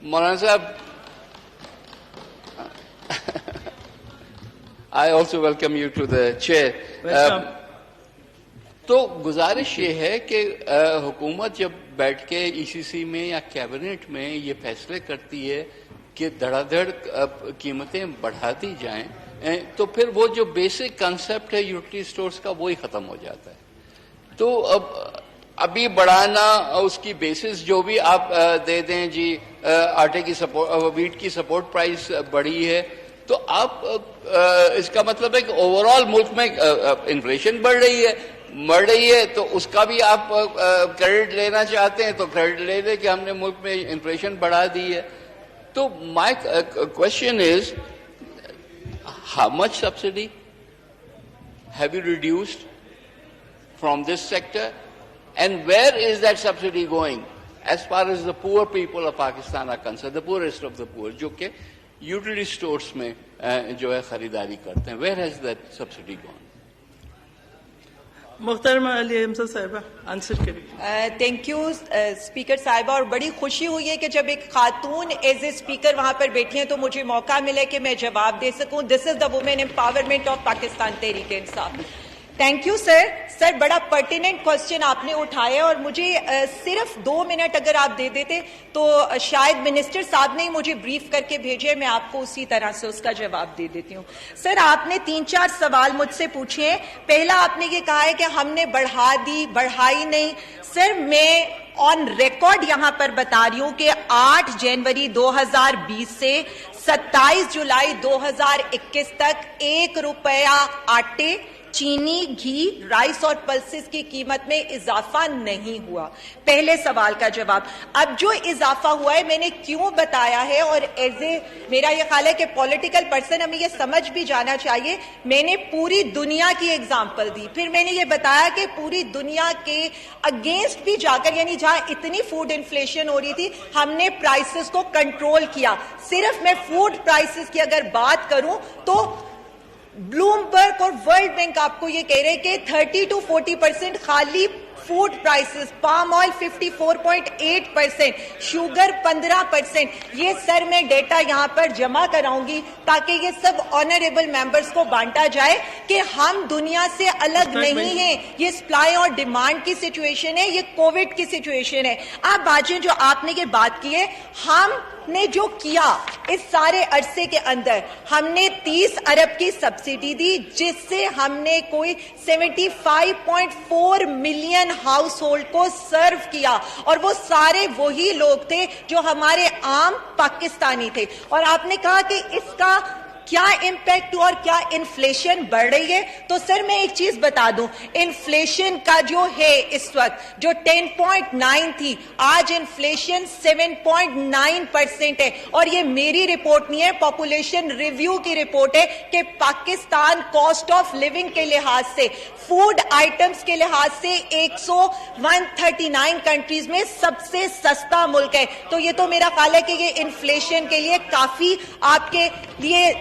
مولانا صاحب, I also welcome you to the chair. تو گزارش یہ ہے کہ حکومت جب بیٹھ کے ای سی سی میں یا کیبنٹ میں یہ فیصلے کرتی ہے کہ دھڑا دھڑ قیمتیں بڑھاتی جائیں, تو پھر وہ جو بیسک کنسپٹ ہے یوٹیلیٹی اسٹورز کا وہی ختم ہو جاتا ہے. تو ابھی بڑھانا اس کی بیسس جو بھی آپ دے دیں, جی آٹے کی سپورٹ, ویٹ کی سپورٹ پرائس بڑھی ہے, تو آپ اس کا مطلب ہے کہ اوور آل ملک میں انفلیشن بڑھ رہی ہے تو اس کا بھی آپ کریڈٹ لینا چاہتے ہیں تو کریڈٹ لے لیں کہ ہم نے ملک میں انفلیشن بڑھا دی ہے. تو my question is, how much subsidy have you reduced from this sector, and where is that subsidy going as far as the poor people of Pakistan are concerned, the poorest of the poor, جو کہ utility stores میں جو ہے خریداری کرتے ہیں, where has that subsidy gone? محترمہ علی حمزہ صاحبہ آنسر کریے. تھینک یو اسپیکر صاحبہ, اور بڑی خوشی ہوئی ہے کہ جب ایک خاتون ایز اے اسپیکر وہاں پر بیٹھی ہیں تو مجھے موقع ملے کہ میں جواب دے سکوں. This is the woman empowerment of Pakistan Tehreek Insaf. Thank you سر. سر بڑا پرٹیننٹ کوشچن آپ نے اٹھایا, اور مجھے صرف 2 منٹ اگر آپ دے دیتے تو شاید منسٹر صاحب نے مجھے بریف کر کے بھیجے, میں آپ کو اسی طرح سے اس کا جواب دے دیتی ہوں. سر آپ نے 3-4 سوال مجھ سے پوچھے ہیں. پہلا آپ نے یہ کہا ہے کہ ہم نے بڑھا دی, بڑھائی نہیں. سر میں آن ریکارڈ یہاں پر بتا رہی ہوں کہ 8 جنوری 2020 سے 27 جولائی 2021 تک 1 روپیہ آٹے, چینی, گھی, رائس اور پلسز کی قیمت میں اضافہ نہیں ہوا. پہلے سوال کا جواب. اب جو اضافہ ہوا ہے میں نے کیوں بتایا ہے, اور ایز اے میرا یہ خیال ہے کہ پولیٹیکل پرسن ہمیں یہ سمجھ بھی جانا چاہیے, میں نے پوری دنیا کی ایگزامپل دی. پھر میں نے یہ بتایا کہ پوری دنیا کے اگینسٹ بھی جا کر, یعنی جہاں اتنی فوڈ انفلیشن ہو رہی تھی, ہم نے پرائسز کو کنٹرول کیا. صرف میں فوڈ پرائسز کی اگر بات کروں تو بلومبرگ اور ورلڈ بینک آپ کو یہ کہہ رہے کہ 30 to 40% خالی food prices, palm oil 54.8%, sugar 15%. یہ سر میں ڈیٹا یہاں پر جمع کراؤں گی تاکہ یہ سب آنریبل ممبرز کو بانٹا جائے کہ ہم دنیا سے الگ نہیں ہیں. یہ سپلائی اور ڈیمانڈ کی سچویشن ہے, یہ کووڈ کی سچویشن ہے. آپ باجی جو آپ نے یہ بات کی ہے, ہم نے جو کیا اس سارے عرصے کے اندر, ہم نے 30 ارب کی سبسڈی دی, جس سے ہم نے کوئی 75.4 ملین ہاؤس ہولڈ کو سرو کیا, اور وہ سارے وہی لوگ تھے جو ہمارے عام پاکستانی تھے. اور آپ نے کہا کہ اس کا کیا امپیکٹ اور کیا انفلیشن بڑھ رہی ہے, تو سر میں ایک چیز بتا دوں, انفلیشن کا جو ہے اس وقت جو 10.9 تھی, آج انفلیشن 7.9% ہے. اور یہ میری رپورٹ نہیں ہے, پاپولیشن ریویو کی رپورٹ ہے کہ پاکستان کاسٹ آف لیونگ کے لحاظ سے, فوڈ آئٹمز کے لحاظ سے 139 کنٹریز میں سب سے سستا ملک ہے. تو یہ تو میرا خیال ہے کہ یہ انفلیشن کے لیے کافی آپ کے لیے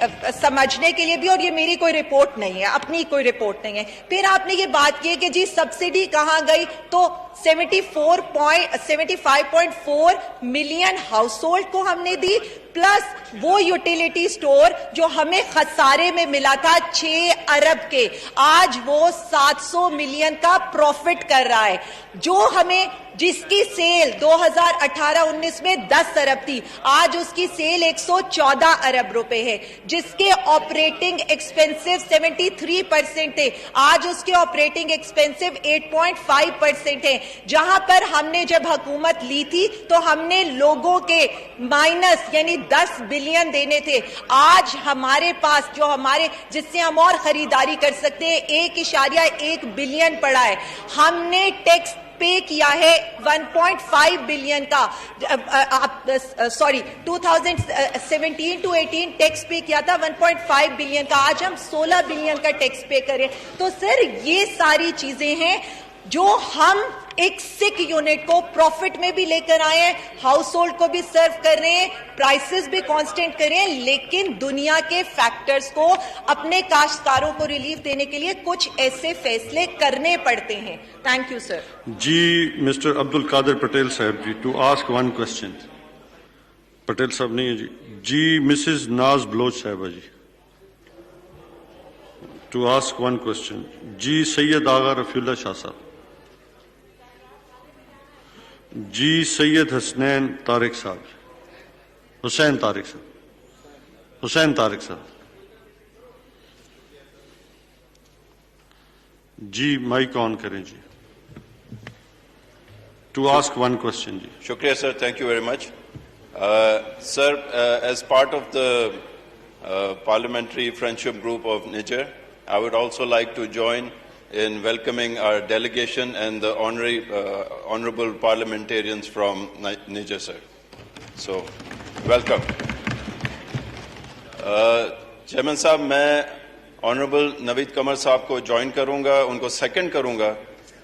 سمجھنے کے لیے بھی, اور یہ میری کوئی رپورٹ نہیں ہے, اپنی کوئی رپورٹ نہیں ہے. پھر آپ نے یہ بات کی کہ جی سبسڈی کہاں گئی, تو 75.4 ملین ہاؤس ہولڈ کو ہم نے دی, پلس وہ یوٹیلیٹی سٹور جو ہمیں خسارے میں ملا تھا 6 ارب کے, آج وہ 700 ملین کا پروفٹ کر رہا ہے. جو ہمیں جس کی سیل 2018-19 میں 10 ارب تھی, آج اس کی سیل 114 ارب روپے ہے. جس کے آپریٹنگ ایکسپینسو 73% تھے, آج اس کے آپریٹنگ ایکسپینسو 8.5% ہے. جہاں پر ہم نے جب حکومت لی تھی تو ہم نے لوگوں کے مائنس یعنی 10 بلین دینے تھے, آج ہمارے پاس جو ہمارے جس سے ہم اور خریداری کر سکتے ہیں 1.1 بلین پڑا ہے. ہم نے ٹیکس پے کیا ہے 1.5 بلین کا, سوری 2017-18 ٹیکس پے کیا تھا 1.5 بلین کا, آج ہم 16 بلین کا ٹیکس پے کریں. تو سر یہ ساری چیزیں ہیں جو ہم ایک سک یونٹ کو پروفٹ میں بھی لے کر آئے ہیں, ہاؤس ہولڈ کو بھی سرو کر رہے ہیں, پرائسز بھی کانسٹنٹ کر رہے ہیں, لیکن دنیا کے فیکٹرز کو اپنے کاشتکاروں کو ریلیف دینے کے لیے کچھ ایسے فیصلے کرنے پڑتے ہیں. Thank you sir. جی mister Abdul Qadir Patel sahib ji, to ask one question. Patel sahib نہیں ہے جی. جی Mrs Naz Baloch sahiba ji to ask one question. جی سید آغا رفیع اللہ شاہ صاحب. جی سید حسنین طارق صاحب. حسین طارق صاحب. حسین طارق صاحب. جی مائک آن کریں جی ٹو آسک ون کوشچن جی. شکریہ sir, thank you very much. Sir, as part of the parliamentary friendship group of Niger, I would also like to join in welcoming our delegation and the honorable parliamentarians from Niger, sir. So, welcome. Chairman صاحب, میں honourable نوید قمر صاحب کو join کروں گا, ان کو second کروں گا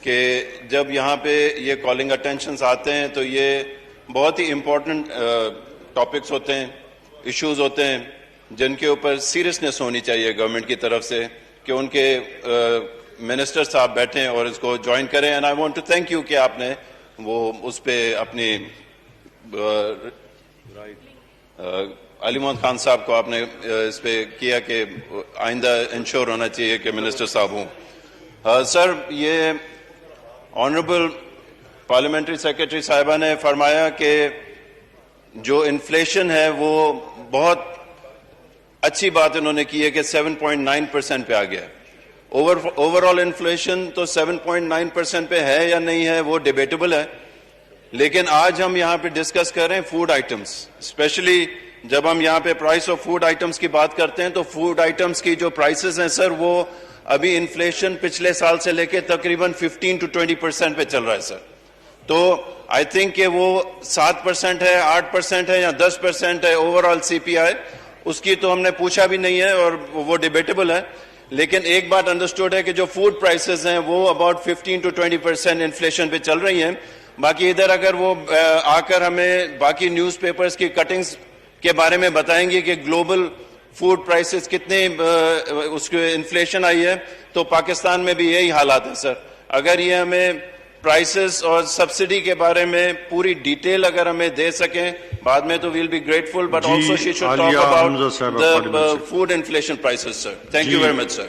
کہ جب یہاں پہ یہ کالنگ اٹینشنز آتے ہیں تو یہ بہت ہی امپورٹنٹ ٹاپکس ہوتے ہیں, ایشوز ہوتے ہیں جن کے اوپر سیریسنس ہونی چاہیے گورنمنٹ کی طرف سے کہ ان کے منسٹر صاحب بیٹھیں اور اس کو جوائن کریں. And I want to thank you کہ آپ نے وہ اس پہ اپنی علی محمد خان صاحب کو آپ نے اس پہ کیا کہ آئندہ انشور ہونا چاہیے کہ منسٹر صاحب ہوں. سر, یہ آنریبل پارلیمنٹری سیکرٹری صاحبہ نے فرمایا کہ جو انفلیشن ہے وہ بہت اچھی بات انہوں نے کی ہے کہ 7.9% پہ آ گیا. اوور آل انفلیشن تو 7.9% پہ ہے یا نہیں ہے وہ ڈیبیٹیبل ہے, لیکن آج ہم یہاں پہ ڈسکس کر رہے ہیں فوڈ آئٹمس. اسپیشلی جب ہم یہاں پہ پرائس آف فوڈ آئٹمس کی بات کرتے ہیں تو فوڈ آئٹمس کی جو پرائسز ہیں سر, وہ ابھی انفلیشن پچھلے سال سے لے کے تقریباً 15 to 20% پہ چل رہا ہے سر. تو آئی تھنک کہ وہ 7% ہے, 8% ہے یا 10% ہے اوور آل سی پی آئی, اس کی تو ہم نے پوچھا بھی نہیں ہے اور وہ ڈیبیٹیبل ہے. لیکن ایک بات انڈرسٹوڈ ہے کہ جو فوڈ پرائسز ہیں وہ اباؤٹ 15 to 20% انفلیشن پہ چل رہی ہیں. باقی ادھر اگر وہ آ کر ہمیں باقی نیوز پیپرز کی کٹنگز کے بارے میں بتائیں گے کہ گلوبل فوڈ پرائسز کتنے اس کے انفلیشن آئی ہے, تو پاکستان میں بھی یہی حالات ہیں سر. اگر یہ ہمیں پرائسز اور سبسڈی کے بارے میں پوری ڈیٹیل اگر ہمیں دے سکیں بعد میں تو we'll be grateful, but also she should talk about the food inflation prices, sir. Thank you very much, sir.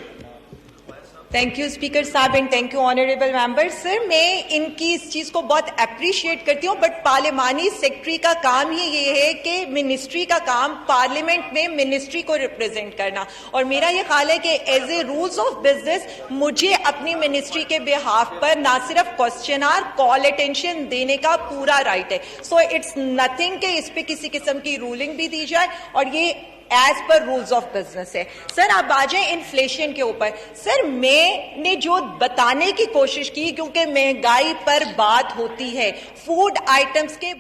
Thank you speaker صاحب اینڈ تھینک یو آنریبل ممبر. سر, میں ان کی اس چیز کو بہت اپریشیٹ کرتی ہوں, بٹ پارلیمانی سیکرٹری کا کام ہی یہ ہے کہ منسٹری کا کام پارلیمنٹ میں منسٹری کو ریپرزینٹ کرنا, اور میرا یہ خیال ہے کہ as a rules of business مجھے اپنی منسٹری کے بہاف پر نہ صرف کوشچنار کال اٹینشن دینے کا پورا رائٹ ہے. سو اٹس نتھنگ کہ اس پہ کسی قسم کی رولنگ بھی دی جائے, اور یہ as per rules of business ہے. سر, آپ آ جائیں انفلیشن کے اوپر. سر, میں نے جو بتانے کی کوشش کی, کیونکہ مہنگائی پر بات ہوتی ہے, فوڈ آئٹمس کے